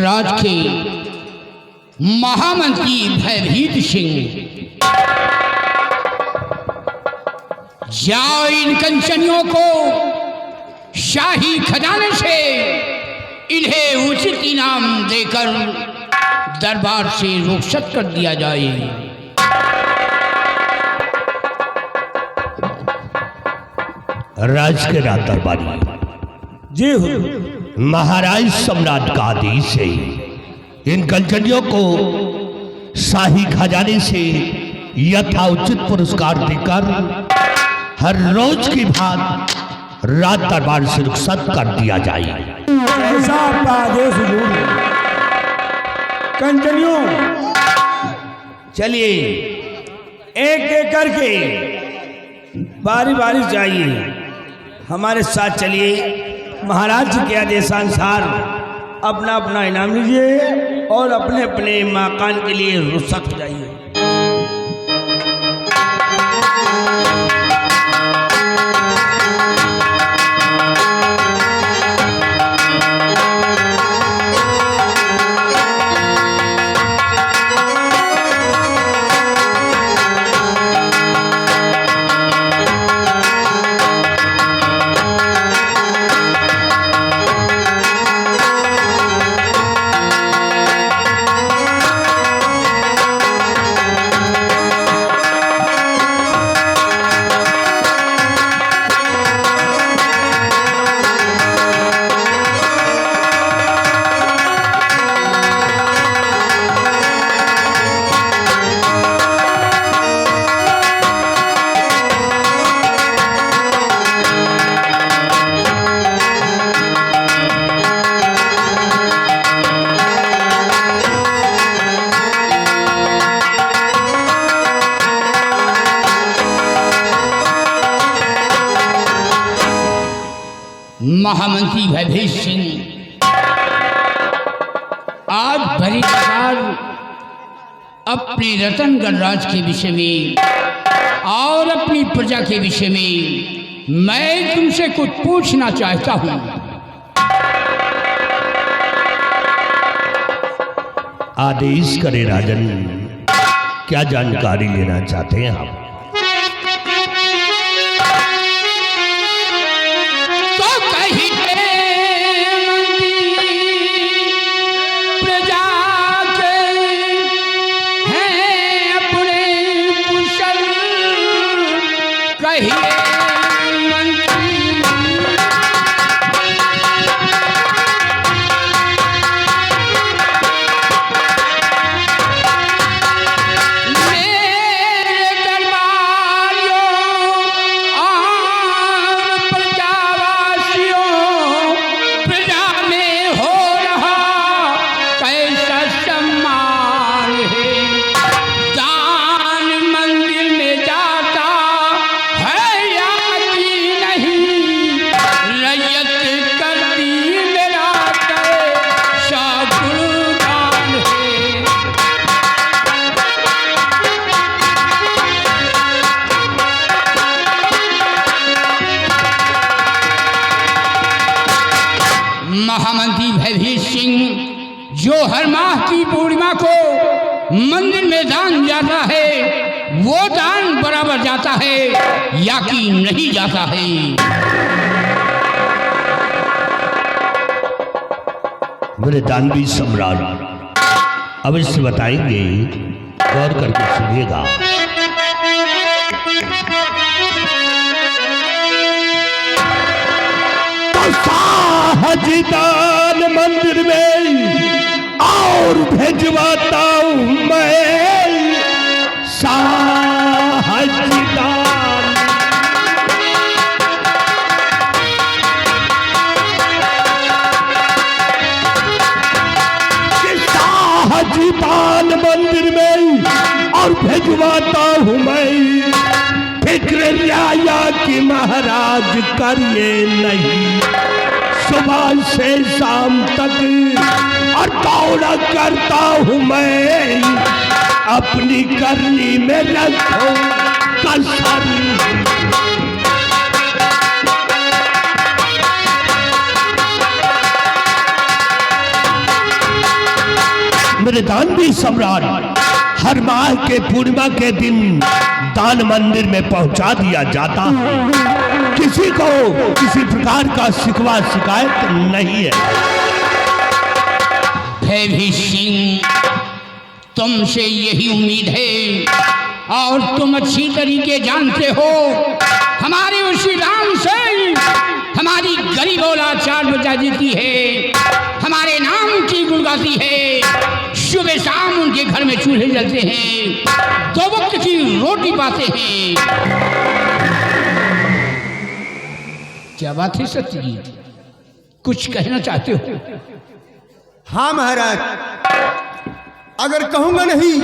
गणराज के महामंत्री भयभीत सिंह, जाओ इन कंचनियों को शाही खजाने से इन्हें उचित इनाम देकर दरबार से रुखसत कर दिया जाए। राज के राज दरबारी जी हो। महाराज सम्राट का आदेश है, इन कंचनियों को शाही खजाने से यथाउचित पुरस्कार देकर हर रोज की भांति राज दरबार से रुखसत कर दिया जाए। ऐसा आपका आदेश हुजूर। कंचनियों चलिए एक एक करके बारी बारी जाइए, हमारे साथ चलिए। महाराज जी के आदेशानुसार अपना अपना इनाम लीजिए और अपने अपने मकान के लिए रुखसत हो जाइए। महामंत्री भयभीत सिंह आज भरी बार अपने रतन गणराज के विषय में और अपनी प्रजा के विषय में मैं तुमसे कुछ पूछना चाहता हूं। आदेश करे राजन, क्या जानकारी लेना चाहते हैं आप? महामंत्री भयभीत सिंह जो हर माह की पूर्णिमा को मंदिर में दान जाता है, वो दान बराबर जाता है या कि नहीं जाता है? मेरे दानवी सम्राट अवश्य बताएंगे, गौर करके सुनिएगा। हजीदान मंदिर में और भेजवाता हूं मैं साहजीदान। साहजीदान मंदिर में और भेजवाता हूं मैं, फिक्र रियाया की महाराज करिए नहीं, सुबह से शाम तक और दौड़ा करता हूं मैं, अपनी करनी में रखो कसर। मृदानवी सम्राट हर माह के पूर्णिमा के दिन दान मंदिर में पहुंचा दिया जाता है। किसी को किसी प्रकार का शिकवा शिकायत नहीं है। भैभी सिंह, तुमसे यही उम्मीद है और तुम अच्छी तरीके जानते हो हमारे उसी दान से हमारी गरीब औलाद 4 बजा देती है, हमारे नाम की गुण गाती है, सुबह शाम उनके घर में चूल्हे जलते हैं, 2 वक्त की रोटी पाते हैं। क्या बात है सत्यजीत, कुछ कहना चाहते हो? हाँ महाराज, अगर कहूंगा नहीं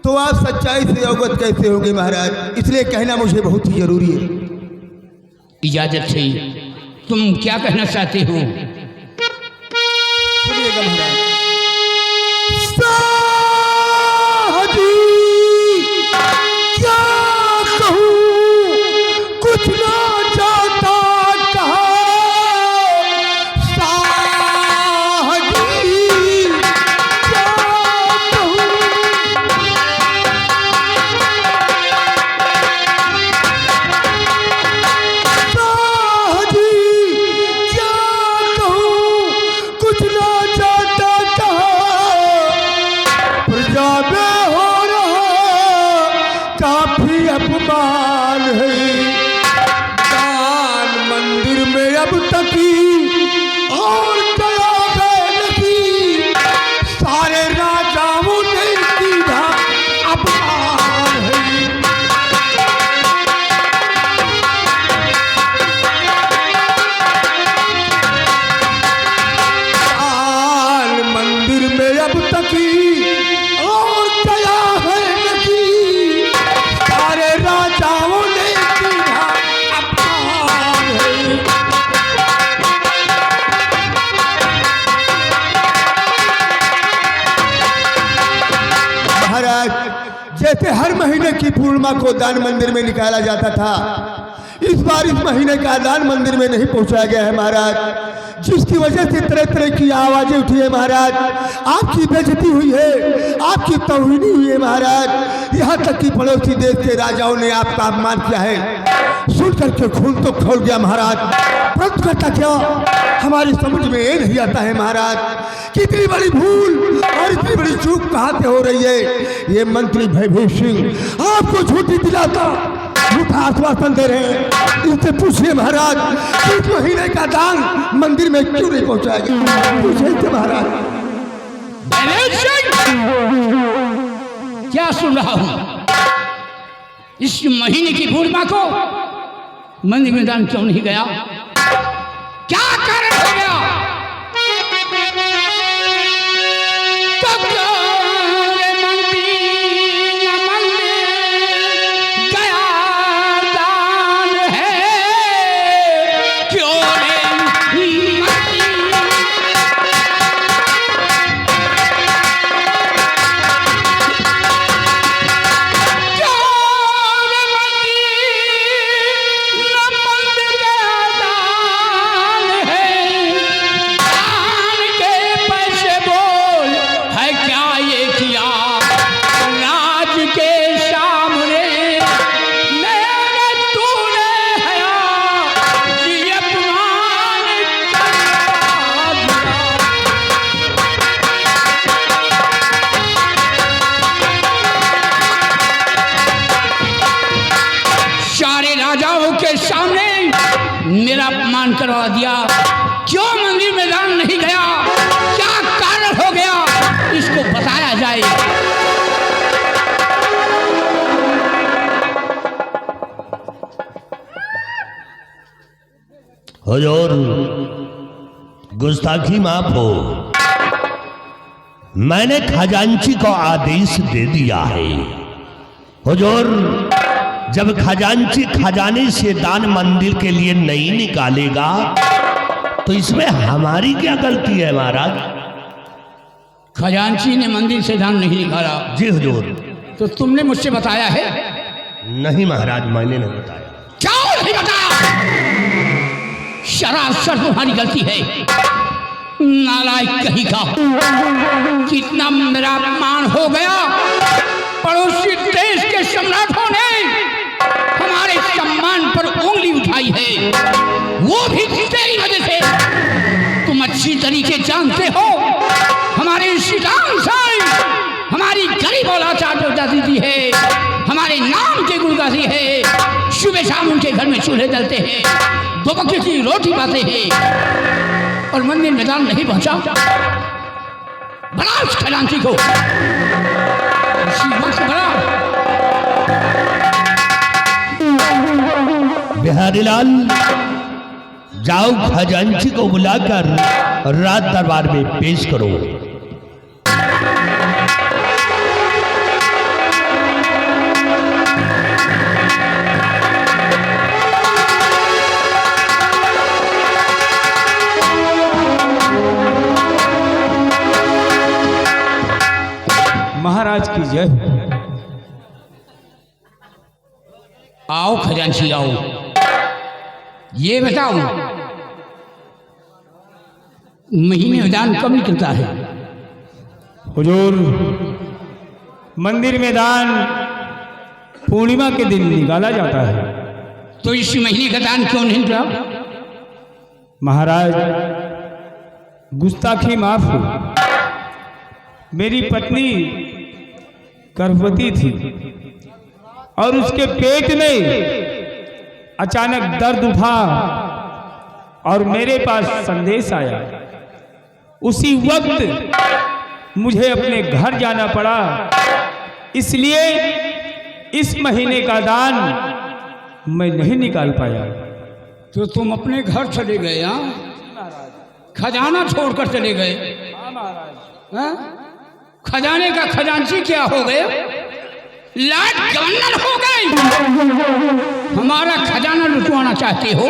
तो आप सच्चाई से अवगत कैसे होंगे महाराज, इसलिए कहना मुझे बहुत ही जरूरी है। इजाजत है, तुम क्या कहना चाहते हो? सुनिएगा महाराज। क्या कहूँ, कुछ ना चाहता कहा अपमान है। दान मंदिर में अब तक और गया नहीं, सारे राजाओं ने सीधा अपमान है। दान मंदिर में अब तक और गया है नहीं, सारे राजाओं ने सीधा अपमान है। महाराज, जैसे हर महीने की पूर्णिमा को दान मंदिर में निकाला जाता था, इस बार इस महीने का दान मंदिर में नहीं पहुंचाया गया है महाराज, जिसकी वजह से तरह तरह की आवाजें उठी है महाराज। आपकी बेइज्जती हुई है, आपकी तौहीनी हुई है महाराज, यहाँ तक कि पड़ोसी देश के राजाओं ने आपका अपमान किया है। सुन करके खून तो खौल गया महाराज, परंतु करता क्या हमारी समझ में ये नहीं आता है महाराज कि इतनी बड़ी भूल और इतनी बड़ी चूक कहाँ से हो रही है। ये मंत्री भैभी सिंह आपको झूठी दिलाता झूठा आश्वासन दे रहे हैं। इनसे पूछिए महाराज, 3 महीने का दान मंदिर में क्यों नहीं पहुंचाया गया? पूछिए महाराज। क्या सुन रहा हूं? इस महीने की पूर्णिमा को मंदिर में दान क्यों नहीं गया? क्या कारण हो गया? मेरा अपमान करवा दिया। क्यों मंदिर में दान नहीं गया? क्या कारण हो गया? इसको बताया जाए। हुजूर, गुस्ताखी माफ हो, मैंने खजांची को आदेश दे दिया है। हुजूर, जब खजांची खजाने से दान मंदिर के लिए नहीं निकालेगा तो इसमें हमारी क्या गलती है महाराज? खजांची ने मंदिर से दान नहीं निकाला? जी हुजूर। तो तुमने मुझसे बताया है? नहीं महाराज, मैंने नहीं बताया। क्यों नहीं बताया? सरासर तुम्हारी गलती है। नालायक कहीं का, कितना मेरा अपमान हो गया। पड़ोसी देश के सम्राटों ने हमारे सम्मान पर उंगली उठाई है, वो भी तेरी वजह से। तुम अच्छी तरीके जानते हो हमारे शिकान साई हमारी गरीब औलाद जाती थी है, हमारे नाम के गुण गाती है। सुबह शाम उनके घर में चूल्हे जलते हैं, दो वक्त की रोटी पाते हैं, और मंदिर मैदान नहीं पहुंचा। बड़ा उस खजांची को बड़ा। बिहारी लाल, जाओ खजांची को बुलाकर राज दरबार में पेश करो। महाराज की जय। आओ खजांची आओ, ये बताओ महीने मैदान कब निकलता है? हुजूर, मंदिर मैदान पूर्णिमा के दिन निकाला जाता है। तो इस महीने का दान क्यों नहीं निकला? महाराज, गुस्ताखी माफ हो। मेरी पत्नी गर्भवती थी और उसके पेट में अचानक दर्द उठा और मेरे पास संदेश आया। उसी वक्त मुझे अपने घर जाना पड़ा, इसलिए इस महीने का दान मैं नहीं निकाल पाया। तो तुम अपने घर चले गए? खजाना छोड़कर चले गए? हाँ? खजाने का खजांची क्या हो गए? लाट गवर्नर हो गए। हमारा खजाना लुटवाना चाहते हो?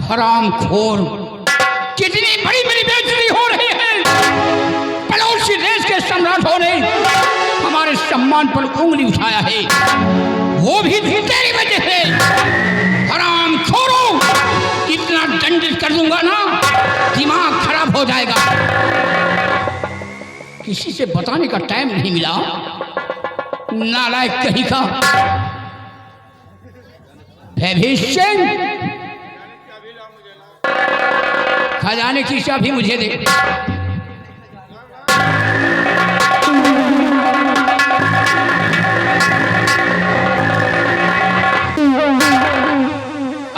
हरामखोर, कितनी बड़ी बड़ी बेइज्जती हो रही है। पड़ोसी देश के सम्राटों ने हमारे सम्मान पर उंगली उठाया है, वो भी तेरी वजह से। हरामखोरों, इतना दंडित कर दूंगा ना, दिमाग खराब हो जाएगा। किसी से बताने का टाइम नहीं मिला। नालायक कहीं का। भयभीत खजाने की चाबी मुझे दे।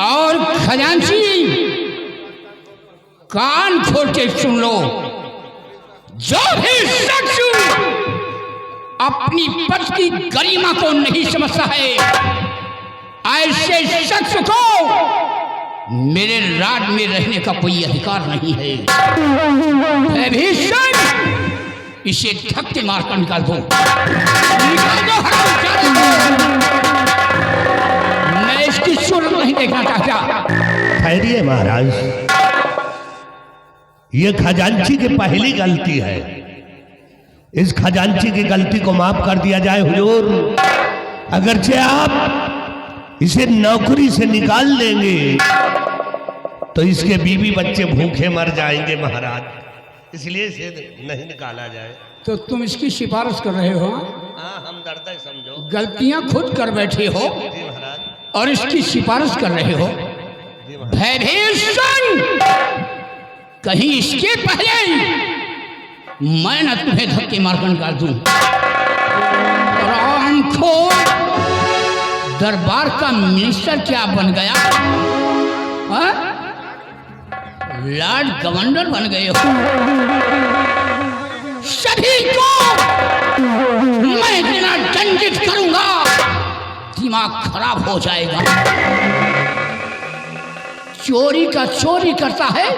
और खजांची, कान खोल के सुन लो, जो भी शख्स अपनी पत्नी की गरिमा को नहीं समझता है, ऐसे शख्स को मेरे राज में रहने का कोई अधिकार नहीं है। भीषण, इसे धक्के मारकर निकाल दो, निकाल दो, मैं इसकी सूरत नहीं देखना चाहता। खैरिए महाराज, ये खजांची की पहली गलती है। इस खजांची की गलती को माफ कर दिया जाए हुजूर। अगरचे आप इसे नौकरी से निकाल देंगे तो इसके बीवी बच्चे भूखे मर जाएंगे महाराज, इसलिए इसे नहीं निकाला जाए। तो तुम इसकी सिफारिश कर रहे हो? हाँ, हम डरते समझो। गलतियां खुद कर बैठे हो जी महाराज, और इसकी सिफारिश कर रहे हो। भयभीषण, कहीं इसके पहले मैं न तुम्हें धक्के मारकर निकाल दूं। रामखोर, दरबार का मिनिस्टर क्या बन गया? हा? लॉर्ड गवर्नर बन गए हो। सभी को मैं इतना दंडित करूंगा, दिमाग खराब हो जाएगा। चोरी का चोरी करता है,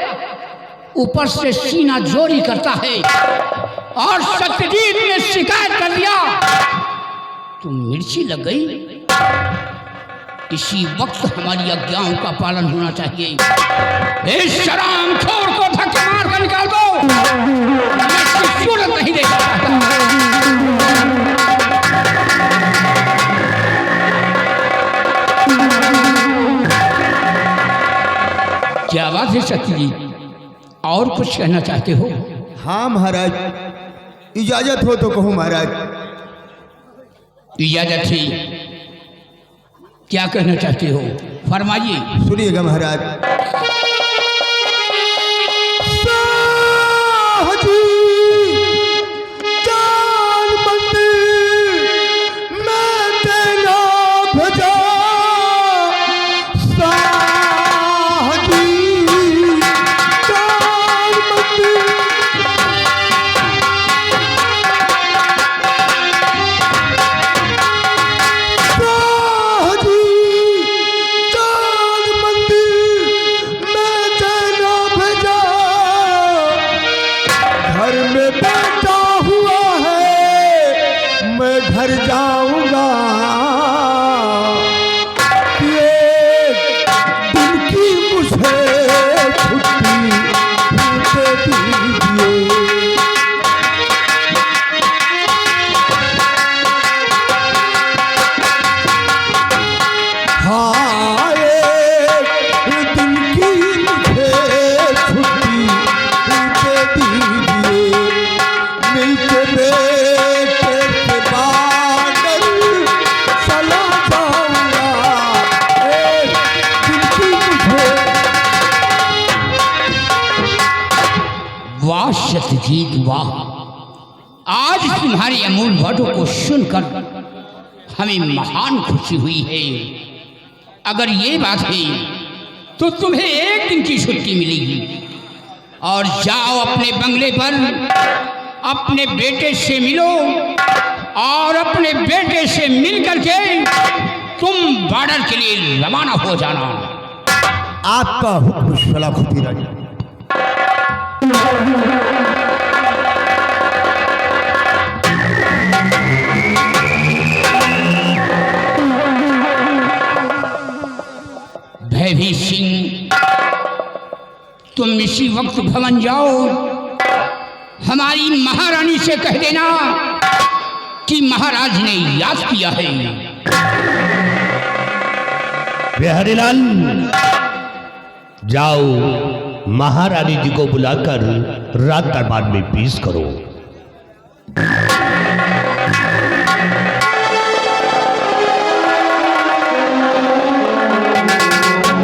ऊपर से सीना जोरी करता है, और सत्यजीत ने शिकायत कर दिया तो मिर्ची लग गई। इसी वक्त हमारी आज्ञाओं का पालन होना चाहिए। इस हरामखोर को धक्के मार कर निकाल दो, मैं इसकी सूरत नहीं देख सकता। क्या बात है सत्यजीत, और कुछ कहना चाहते हो? हाँ महाराज, इजाजत हो तो कहूँ महाराज। इजाजत है, क्या कहना चाहते हो? फरमाइए। सुनिएगा महाराज। घर जाऊंगा ये दिन की मुझे छुट्टी दे दीजिए। हाँ एक दिन की मुझे छुट्टी दे दीजिए। मिलके बेटे के बादल चला जाऊंगा एक दिन की मुझे। वाह सत्यजीत वाह, आज तुम्हारी अमूल बातों को सुनकर हमें महान खुशी हुई है। अगर ये बात है तो तुम्हें एक दिन की छुट्टी मिलेगी और जाओ अपने बंगले पर अपने बेटे से मिलो और अपने बेटे से मिल करके तुम बॉर्डर के लिए रवाना हो जाना। आपका हुक्म सलाह खुदी राजा। भयभीत सिंह, तुम इसी वक्त भवन जाओ, हमारी महारानी से कह देना कि महाराज ने याद किया है। बिहारीलाल, जाओ महारानी जी को बुलाकर रात दरबार में पेश करो।